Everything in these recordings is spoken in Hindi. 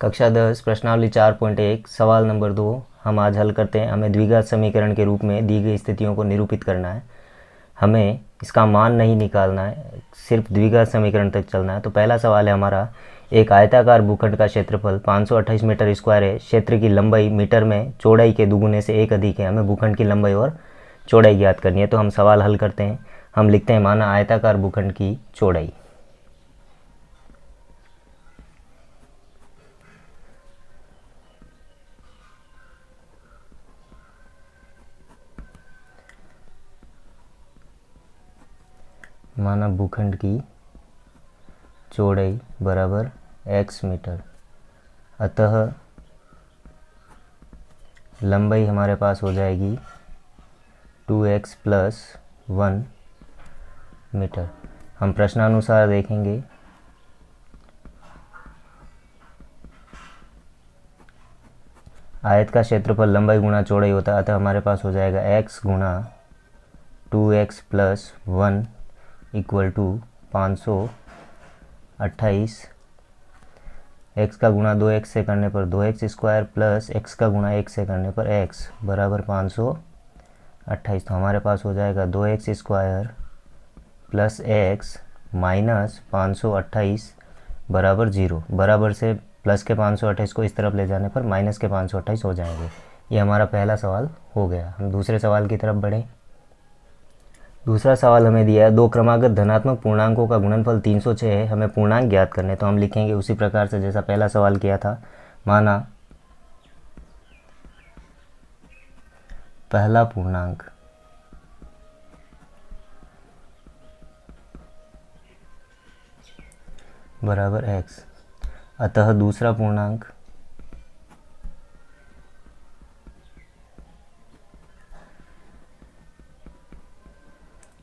कक्षा 10 प्रश्नावली 4.1 सवाल नंबर 2 हम आज हल करते हैं। हमें द्विघात समीकरण के रूप में दी गई स्थितियों को निरूपित करना है। हमें इसका मान नहीं निकालना है, सिर्फ द्विघात समीकरण तक चलना है। तो पहला सवाल है हमारा, एक आयताकार भूखंड का क्षेत्रफल 528 मीटर स्क्वायर है। क्षेत्र की लंबाई मीटर में चौड़ाई के दुगुने से एक अधिक है। हमें भूखंड की लंबाई और चौड़ाई ज्ञात करनी है। तो हम सवाल हल करते हैं। हम लिखते हैं, माना आयताकार भूखंड की चौड़ाई माना भूखंड की चौड़ाई बराबर x मीटर, अतः लंबाई हमारे पास हो जाएगी 2x प्लस 1 मीटर। हम प्रश्नानुसार देखेंगे। आयत का क्षेत्रफल लंबाई गुणा चौड़ाई होता है, अतः हमारे पास हो जाएगा x गुणा 2x plus 1 equal to 528। x का गुणा 2x से करने पर 2x स्क्वायर प्लस x का गुणा 1 से करने पर x बराबर 528। तो हमारे पास हो जाएगा 2x square plus x minus 528 बराबर 0। बराबर से प्लस के 528 को इस तरफ ले जाने पर माइनस के 528 हो जाएंगे। ये हमारा पहला सवाल हो गया। हम दूसरे सवाल की तरफ बढ़ें। दूसरा सवाल हमें दिया है, दो क्रमागत धनात्मक पूर्णांकों का गुणनफल 306 है। हमें पूर्णांक ज्ञात करने। तो हम लिखेंगे उसी प्रकार से जैसा पहला सवाल किया था। माना पहला पूर्णांक बराबर x, अतः दूसरा पूर्णांक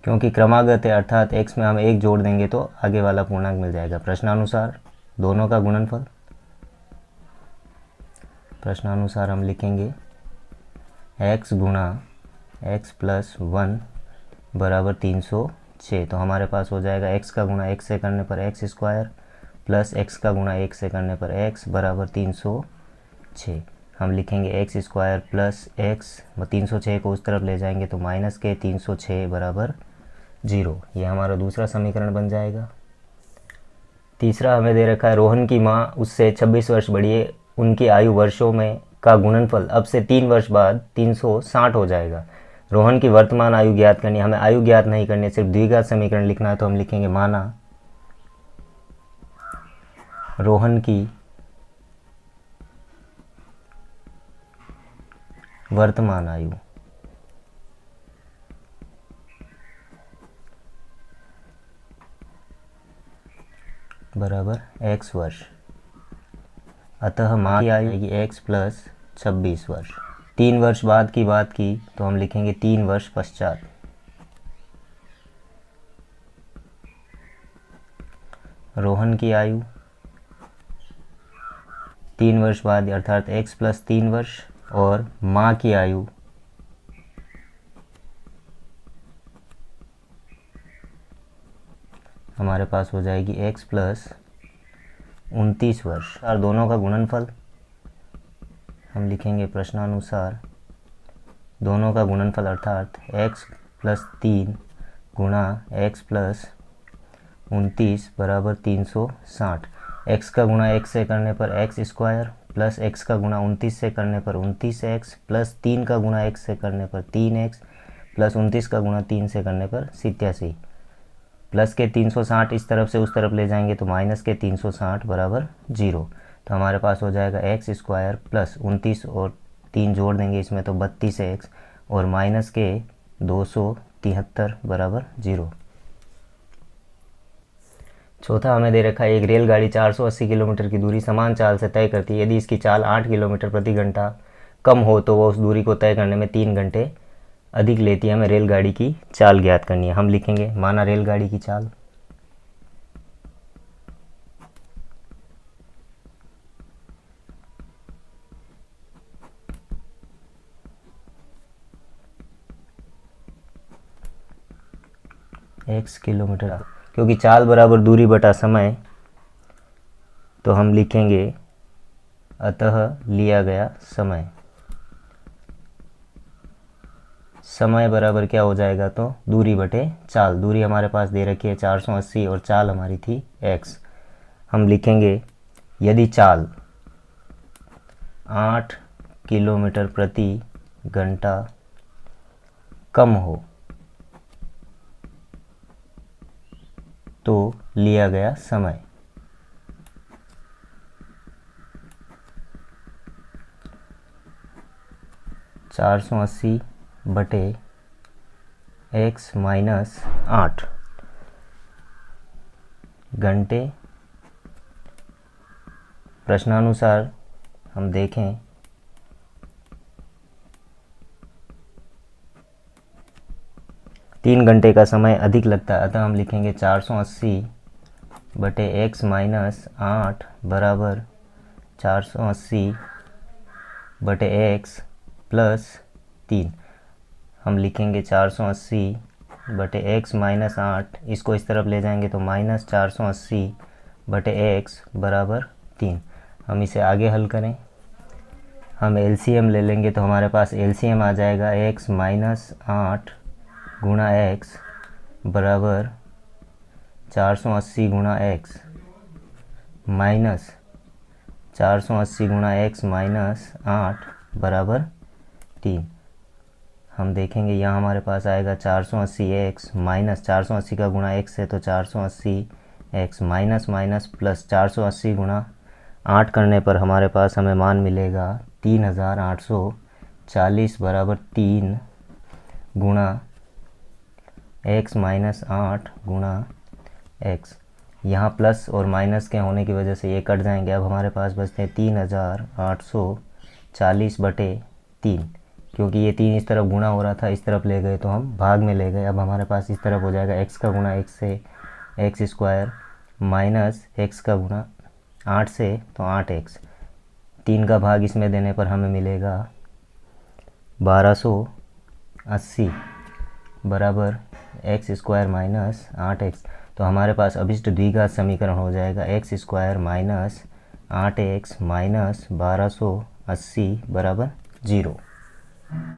क्योंकि क्रमागत है अर्थात x में हम 1 जोड़ देंगे तो आगे वाला पूर्णांक मिल जाएगा। प्रश्नानुसार दोनों का गुणनफल, प्रश्नानुसार हम लिखेंगे x गुणा x प्लस 1 बराबर 306। तो हमारे पास हो जाएगा x का गुणा 1 से करने पर x स्क्वायर प्लस x का गुणा 1 से करने पर x बराबर 306। हम लिखेंगे x स्क्वायर प्लस x, 306 को उस तरफ ले जाएंगे तो माइनस के 306 बराबर 0। ये हमारा दूसरा समीकरण बन जाएगा। तीसरा हमें दे रखा है, रोहन की माँ उससे 26 वर्ष बड़ी है। उनकी आयु वर्षों में का गुणनफल अब से 3 वर्ष बाद 360 हो जाएगा। रोहन की वर्तमान आयु ज्ञात करनी। हमें आयु ज्ञात नहीं करनी, सिर्फ द्विघात समीकरण लिखना है। तो हम लिखेंगे, माना रोहन की वर्तमान आयु बराबर x वर्ष, अतः माँ की आयु आएगी x प्लस 26 वर्ष। 3 वर्ष बाद की बात की तो हम लिखेंगे 3 वर्ष पश्चात। रोहन की आयु 3 वर्ष बाद अर्थात x प्लस 3 वर्ष, और माँ की आयु हमारे पास हो जाएगी x प्लस 29 वर्ष। और दोनों का गुणनफल हम लिखेंगे प्रश्नानुसार दोनों का गुणनफल अर्थात x प्लस 3 गुणा x प्लस 29 बराबर 360। x का गुणा 1 से करने पर x स्क्वायर प्लस x का गुणा 29 से करने पर 29x प्लस 3 का गुणा 1 से करने पर 3x प्लस 29 का गुणा 3 से करने पर 87। प्लस के 360 इस तरफ से उस तरफ ले जाएंगे तो माइनस के 360 बराबर 0। तो हमारे पास हो जाएगा एक्स स्क्वायर प्लस 29 और 3 जोड़ देंगे इसमें तो 32x और माइनस के 273 बराबर 0। चौथा हमें दे रखा है, एक रेलगाड़ी 480 किलोमीटर की दूरी समान चाल से तय करती है। यदि इसकी चाल 8 किलोमीटर प्रति घंटा कम हो तो वह उस दूरी को तय करने में 3 घंटे अधिक लेती है। हमें रेलगाड़ी की चाल ज्ञात करनी है। हम लिखेंगे, माना रेलगाड़ी की चाल x किलोमीटर, क्योंकि चाल बराबर दूरी बटा समय, तो हम लिखेंगे अतः लिया गया समय, समय बराबर क्या हो जाएगा, तो दूरी बटे चाल। दूरी हमारे पास दे रखी है 480 और चाल हमारी थी x। हम लिखेंगे यदि चाल 8 किलोमीटर प्रति घंटा कम हो तो लिया गया समय। चार सौ अस्सी बटे x माइनस 8 घंटे। प्रश्नानुसार हम देखें 3 घंटे का समय अधिक लगता है, अतः हम लिखेंगे 480 बटे x माइनस 8 बराबर 480 बटे x प्लस 3। हम लिखेंगे 480 बटे x माइनस 8, इसको इस तरफ ले जाएंगे तो माइनस 480 बटे x बराबर 3। हम इसे आगे हल करें, हम एलसीएम ले लेंगे तो हमारे पास एलसीएम आ जाएगा x माइनस 8 गुणा x बराबर 480 गुणा x माइनस 480 गुणा x माइनस 8 बराबर 3। हम देखेंगे यहाँ हमारे पास आएगा 480x माइनस 480 का गुणा x है तो 480x माइनस माइनस प्लस 480 गुणा 8 करने पर हमारे पास हमें मान मिलेगा 3840 बराबर 3 गुणा x माइनस 8 गुणा x। यहाँ प्लस और माइनस के होने की वजह से ये कट जाएंगे। अब हमारे पास बचते हैं 3840 बटे 3, क्योंकि ये 3 इस तरफ गुणा हो रहा था, इस तरफ ले गए तो हम भाग में ले गए। अब हमारे पास इस तरफ हो जाएगा x का गुणा x से x स्क्वायर माइनस x का गुणा 8 से तो 8x। 3 का भाग इसमें देने पर हमें मिलेगा 1280 बराबर x स्क्वायर माइनस 8x। तो हमारे पास अभिष्ट द्विघात समीकरण हो जाएगा x square minus 8x minus 1280 बराबर 0।